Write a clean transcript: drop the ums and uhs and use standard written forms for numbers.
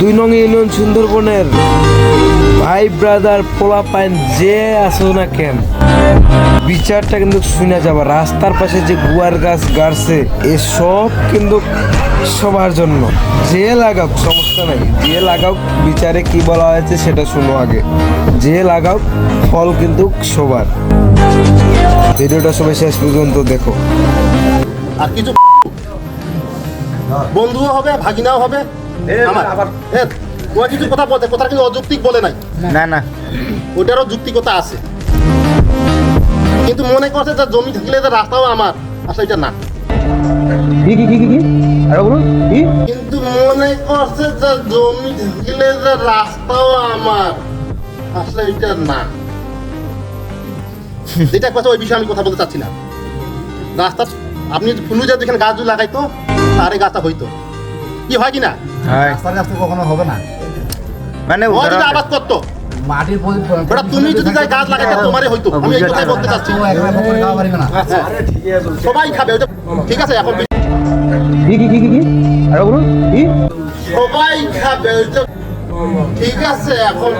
2 নং ইউনিয়ন সুন্দরবনের ভাই ব্রাদার পোলা পাইন যে আসো না কেন, বিচারটা কিন্তু শুনে যাবা। রাস্তার পাশে যে গুয়ার গাছ গাড়ছে এসব কিন্তু সবার জন্য, যে লাগাও সমস্যা নাই, যে লাগাও বিচারে কি বলা হয়েছে সেটা শুনো আগে। যে লাগাও ফল কিন্তু সবার। ভিডিওটা সবাই শেষ পর্যন্ত দেখো। আর কিছু বন্ধুও হবে, ভাগিনাও হবে আমার। তোমার কিছু কথা বলতে, কথা কিন্তু অযৌক্তিক বলে নাই, না না, ওটারও যুক্তিকতা আছে, কিন্তু মনে করছে যে জমি থাকলে যে রাস্তাও আমার, আসলে এটা না। কিন্তু মনে করছে যে জমি থাকলে যে রাস্তাও আমার, আসলে এটা না। যেটা কথা ওই বিষয়ে আমি কথা বলতে চাচ্ছি না। রাস্তা আপনি ফুলু যে যেখানে গাছ লাগাইতো তারে গাছটা হইতো, কি হয় কিনা? রাস্তার কাছে কখনো হবে না, মানে ও যদি আবাদ করতো মাটির ওটা, তুমি যদি যাই গাছ লাগাইতে তোমারই হইতো। আমি এই কথাই বলতে চাচ্ছি। সবাই খাবে ওটা, ঠিক আছে? এখন সবাই খাবে ওটা, ঠিক আছে? এখন